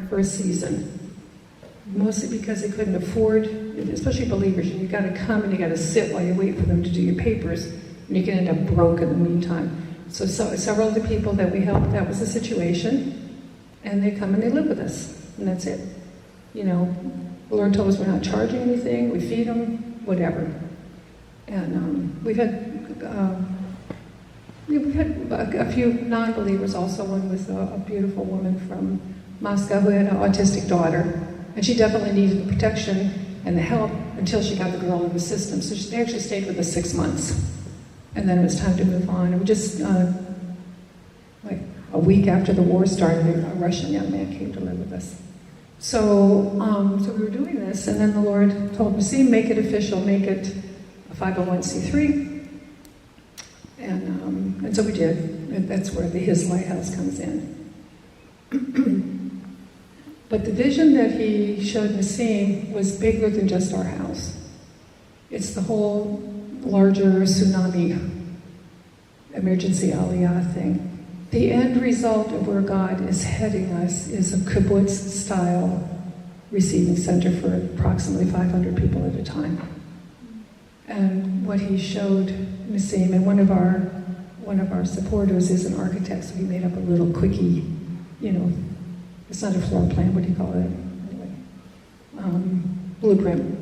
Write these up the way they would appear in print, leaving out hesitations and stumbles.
for a season. Mostly because they couldn't afford, especially believers, you got to come and you got to sit while you wait for them to do your papers, and you can end up broke in the meantime. So several of the people that we helped, that was the situation, and they come and they live with us, and that's it. You know, the Lord told us we're not charging anything, we feed them, whatever. And we've had a few non-believers also. One was a beautiful woman from Moscow who had an autistic daughter, and she definitely needed the protection and the help until she got the girl in the system. So they actually stayed with us 6 months. And then it was time to move on. And we just, like a week after the war started, a Russian young man came to live with us. So we were doing this, and then the Lord told Nissim, make it official, make it a 501c3. And so we did. And that's where His Lighthouse comes in. But the vision that he showed Nissim was bigger than just our house. It's the whole larger tsunami, emergency Aliyah thing. The end result of where God is heading us is a kibbutz-style receiving center for approximately 500 people at a time. And what he showed Nissim, and one of our supporters is an architect, so he made up a little quickie, you know, it's not a floor plan, what do you call it? Anyway, blueprint.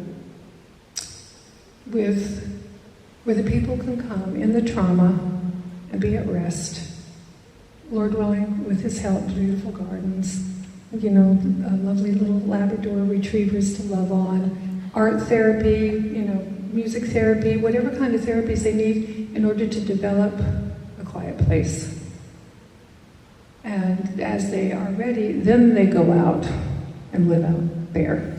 Where the people can come in the trauma and be at rest. Lord willing, with His help, beautiful gardens, you know, lovely little Labrador retrievers to love on, art therapy, you know, music therapy, whatever kind of therapies they need in order to develop a quiet place. And as they are ready, then they go out and live out there.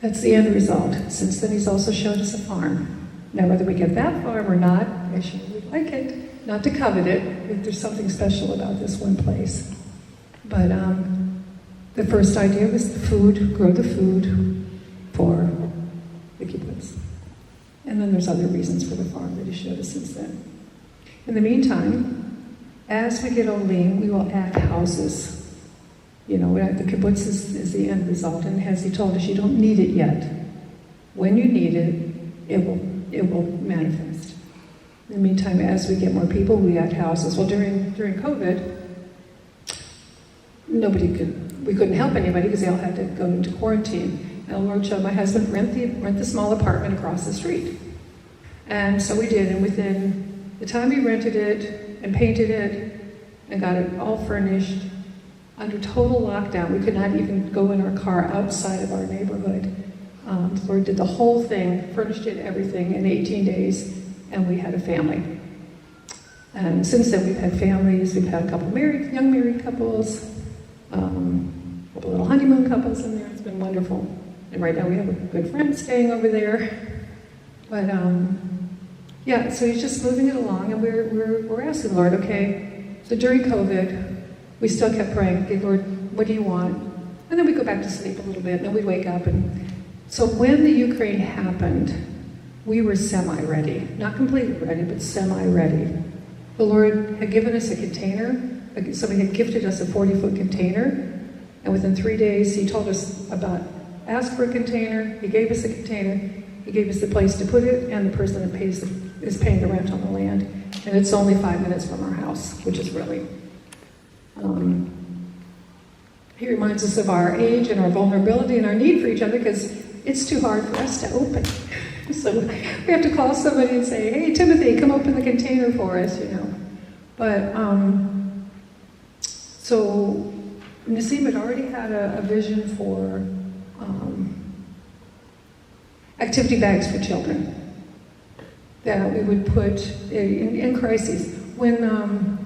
That's the end result. Since then, He's also showed us a farm. Now, whether we get that farm or not, I sure would like it. Not to covet it. There's something special about this one place. But the first idea was the food, grow the food for the kibbutz. And then there's other reasons for the farm that He showed us since then. In the meantime, as we get olim, we will add houses. You know, the kibbutz is the end result, and as He told us, you don't need it yet. When you need it, it will manifest. In the meantime, as we get more people, we add houses. Well, during COVID, we couldn't help anybody because they all had to go into quarantine. And the Lord showed my husband rent the small apartment across the street. And so we did, and within the time we rented it and painted it and got it all furnished, under total lockdown, we could not even go in our car outside of our neighborhood. The Lord did the whole thing, furnished it, everything in 18 days, and we had a family. And since then, we've had families. We've had a couple young married couples, a couple little honeymoon couples in there. It's been wonderful. And right now, we have a good friend staying over there. But yeah, so He's just moving it along, and we're asking the Lord, okay. So during COVID, we still kept praying, okay, Lord, what do you want? And then we go back to sleep a little bit, and then we'd wake up. And so when the Ukraine happened, we were semi-ready. Not completely ready, but semi-ready. The Lord had given us a container. Somebody had gifted us a 40-foot container. And within 3 days, He told us ask for a container. He gave us a container. He gave us the place to put it, and the person that is paying the rent on the land. And it's only 5 minutes from our house, which is really... He reminds us of our age and our vulnerability and our need for each other, because it's too hard for us to open. So we have to call somebody and say, hey, Timothy, come open the container for us, you know. But, so Nissim had already had a vision for activity bags for children that we would put in crises. When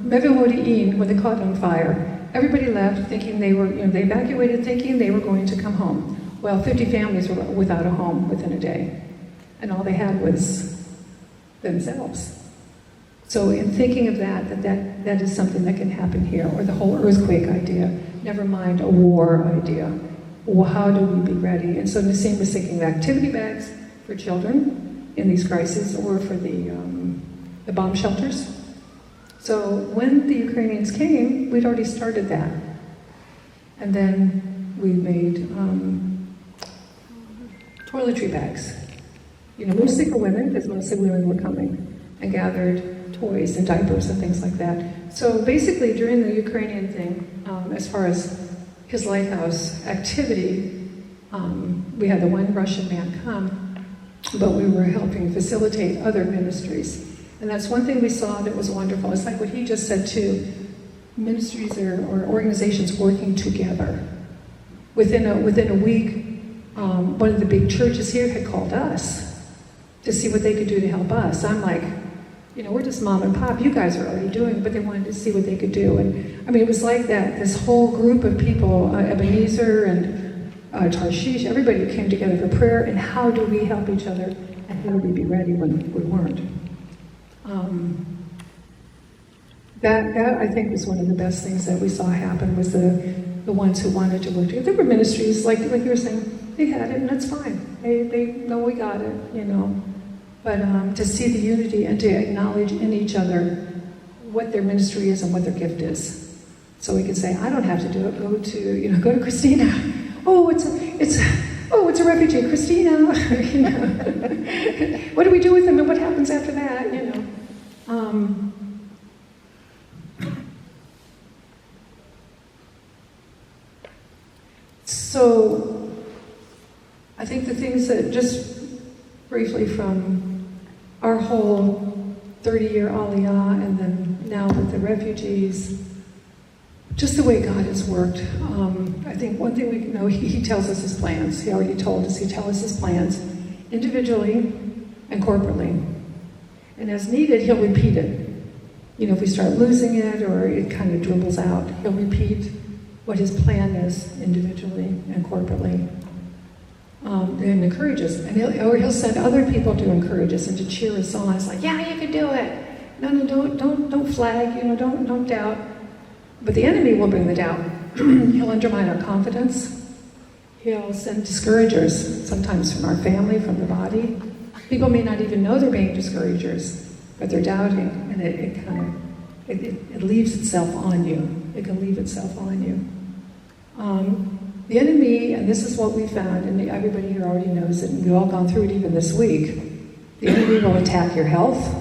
when they caught on fire, everybody left thinking they evacuated thinking they were going to come home. Well, 50 families were without a home within a day. And all they had was themselves. So in thinking of that is something that can happen here, or the whole earthquake idea, never mind a war idea. Well, how do we be ready? And so Nissim was thinking of activity bags for children in these crises, or for the bomb shelters. So when the Ukrainians came, we'd already started that. And then we made toiletry bags. Mostly for women, because mostly women were coming, and gathered toys and diapers and things like that. So basically, during the Ukrainian thing, as far as his Lighthouse activity, we had the one Russian man come, but we were helping facilitate other ministries. And that's one thing we saw that was wonderful. It's like what he just said too, ministries or organizations working together. Within a week, one of the big churches here had called us to see what they could do to help us. I'm like, we're just mom and pop. You guys are already doing it, but they wanted to see what they could do. And it was like that. This whole group of people, Ebenezer and Tarshish, everybody came together for prayer. And how do we help each other? And how do we be ready when we weren't? That I think was one of the best things that we saw happen, was the ones who wanted to work together. There were ministries, like you were saying, they had it, and that's fine. They know we got it, But to see the unity and to acknowledge in each other what their ministry is and what their gift is. So we can say, I don't have to do it. Go to Christina. Oh, it's a refugee, Christina. What do we do with them, and what happens after that? So I think the things that, just briefly from our whole 30-year Aliyah, and then now with the refugees, just the way God has worked. I think one thing we know, he tells us his plans. He already told us, he tells us his plans, individually and corporately. And as needed, he'll repeat it. If we start losing it or it kind of dribbles out, he'll repeat what his plan is individually and corporately. And encourage us. And he'll send other people to encourage us and to cheer us on. It's like, yeah, you can do it. No, don't flag, don't doubt. But the enemy will bring the doubt. He'll undermine our confidence. He'll send discouragers, sometimes from our family, from the body. People may not even know they're being discouragers, but they're doubting, and it leaves itself on you. It can leave itself on you. The enemy, and this is what we found, and everybody here already knows it, and we've all gone through it even this week, the enemy will attack your health,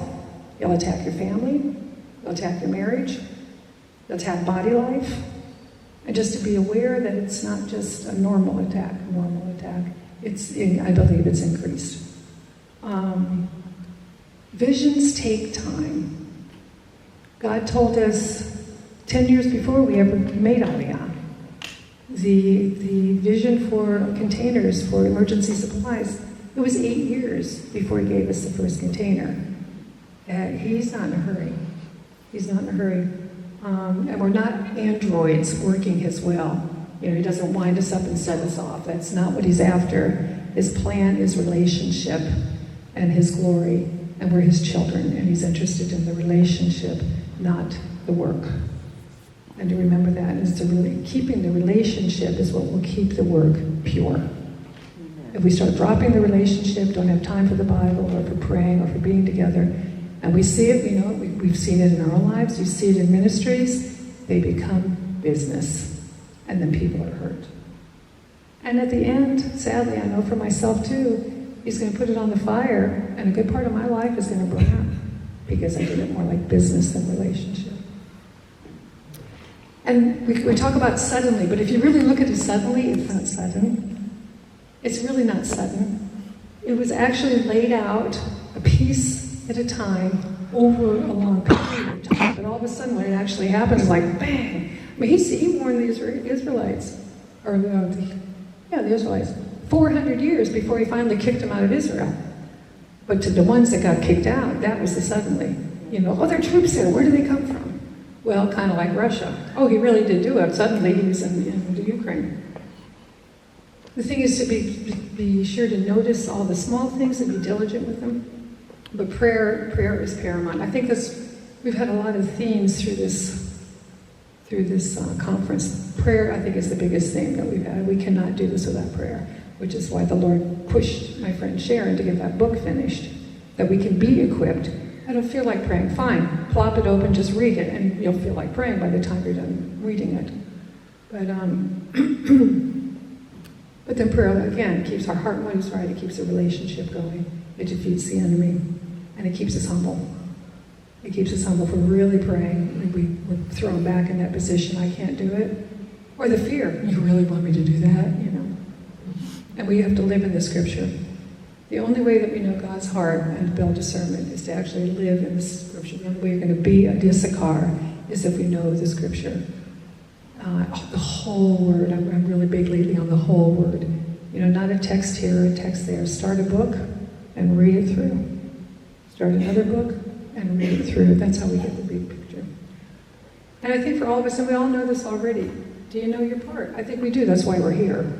he'll attack your family, he'll attack your marriage, he'll attack body life, and just to be aware that it's not just a normal attack, I believe it's increased. Visions take time. God told us 10 years before we ever made Aliyah. The vision for containers for emergency supplies, it was 8 years before he gave us the first container. He's not in a hurry. He's not in a hurry. And we're not androids working his will. He doesn't wind us up and set us off. That's not what he's after. His plan is relationship and his glory, and we're his children, and he's interested in the relationship, not the work. And to remember that is to really, keeping the relationship is what will keep the work pure. If we start dropping the relationship, don't have time for the Bible or for praying or for being together, and we see it, we've seen it in our lives, you see it in ministries, they become business, and then people are hurt. And at the end, sadly, I know for myself too, he's going to put it on the fire, and a good part of my life is going to burn up, because I did it more like business than relationship. And we talk about suddenly, but if you really look at it suddenly, it's not sudden. It's really not sudden. It was actually laid out a piece at a time over a long period of time. But all of a sudden, when it actually happens, like bang! He warned the Israelites, the Israelites, 400 years before he finally kicked them out of Israel. But to the ones that got kicked out, that was the suddenly. There are troops there. Where do they come from? Well, kind of like Russia. Oh, he really did do it. Suddenly he was in the Ukraine. The thing is to be sure to notice all the small things and be diligent with them. But prayer is paramount. I think we've had a lot of themes through this conference. Prayer, I think, is the biggest thing that we've had. We cannot do this without prayer, which is why the Lord pushed my friend Sharon to get that book finished, that we can be equipped. I don't feel like praying. Fine, plop it open, just read it, and you'll feel like praying by the time you're done reading it. But but then prayer, again, keeps our heart motives right. It keeps the relationship going. It defeats the enemy. And it keeps us humble. It keeps us humble for really praying. We're thrown back in that position, I can't do it. Or the fear, you really want me to do that, And we have to live in the scripture. The only way that we know God's heart and to build discernment is to actually live in the scripture. The only way you're going to be a Issachar is if we know the scripture. The whole word. I'm really big lately on the whole word. Not a text here, a text there. Start a book and read it through. Start another book and read it through. That's how we get the big picture. And I think for all of us, and we all know this already, do you know your part? I think we do. That's why we're here.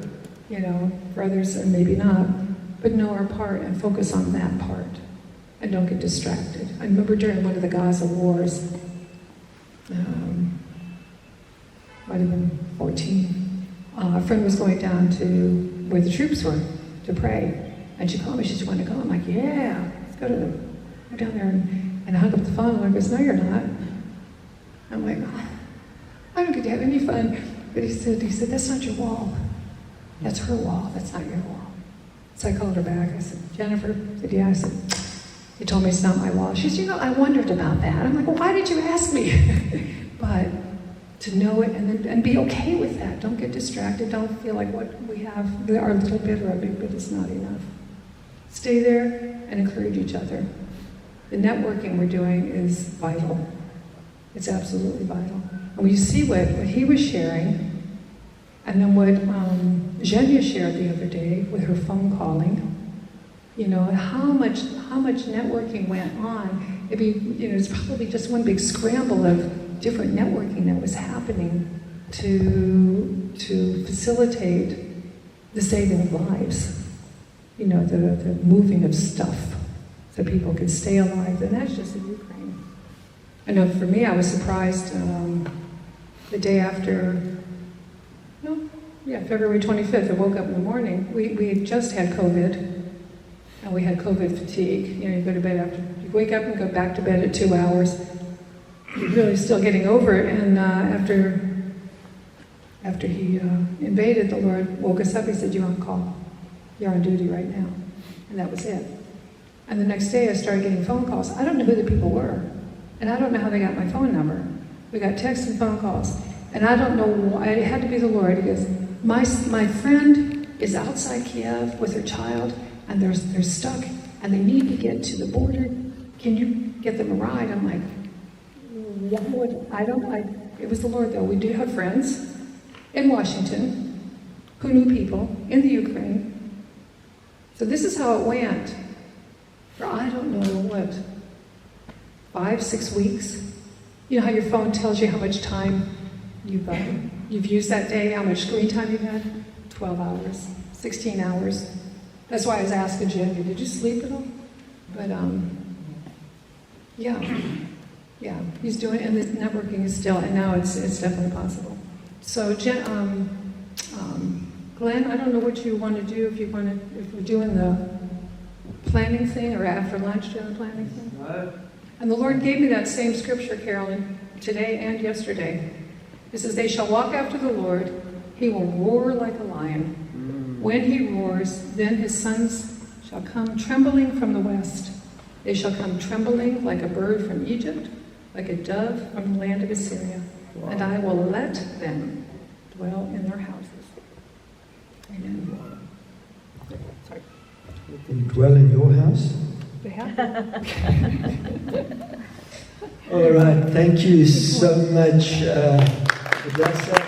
For others, and maybe not. But know our part and focus on that part. And don't get distracted. I remember during one of the Gaza wars, might have been 14, a friend was going down to where the troops were to pray. And she called me, she said, "You want to go?" I'm like, "Yeah, let's go down there." And I hung up the phone, and I goes, "No, you're not." I'm like, "Oh, I don't get to have any fun." But he said, "That's not your wall. That's her wall. That's not your wall." So I called her back. I said, "Jennifer?" I said, "Yeah." I said, "You told me it's not my wall." She said, "I wondered about that." I'm like, "Well, why did you ask me?" But to know it and be okay with that. Don't get distracted. Don't feel like what we have, our little bit or our big bit is not enough. Stay there and encourage each other. The networking we're doing is vital. It's absolutely vital. And when you see what he was sharing, and then what Zhenya shared the other day with her phone calling, how much networking went on. It's probably just one big scramble of different networking that was happening to facilitate the saving of lives. The moving of stuff so people could stay alive. And that's just in Ukraine. I know for me, I was surprised the day after, February 25th, I woke up in the morning. We had just had COVID, and we had COVID fatigue. You go to bed you wake up and go back to bed at 2 hours. You're really still getting over it. And after he invaded, the Lord woke us up. He said, "You're on call. You're on duty right now." And that was it. And the next day I started getting phone calls. I don't know who the people were. And I don't know how they got my phone number. We got texts and phone calls. And I don't know why. It had to be the Lord. He goes, my friend is outside Kiev with her child, and they're stuck, and they need to get to the border. Can you get them a ride? I'm like, it was the Lord, though. We do have friends in Washington who knew people in the Ukraine. So this is how it went. For I don't know 5-6 weeks. You know how your phone tells you how much time you've used that day, how much screen time you've had? 12 hours, 16 hours. That's why I was asking Jenny, did you sleep at all? But yeah, he's doing it, and the networking is still, and now it's definitely possible. So Glenn, I don't know what you want to do, if we're doing the planning thing, or after lunch doing the planning thing. What? And the Lord gave me that same scripture, Carolyn, today and yesterday. It says, "They shall walk after the Lord. He will roar like a lion. When he roars, then his sons shall come trembling from the west. They shall come trembling like a bird from Egypt, like a dove from the land of Assyria. Wow. And I will let them dwell in their houses." Amen. Wow. Sorry. And dwell in your house? They have. All right, thank you so much, Hadassah.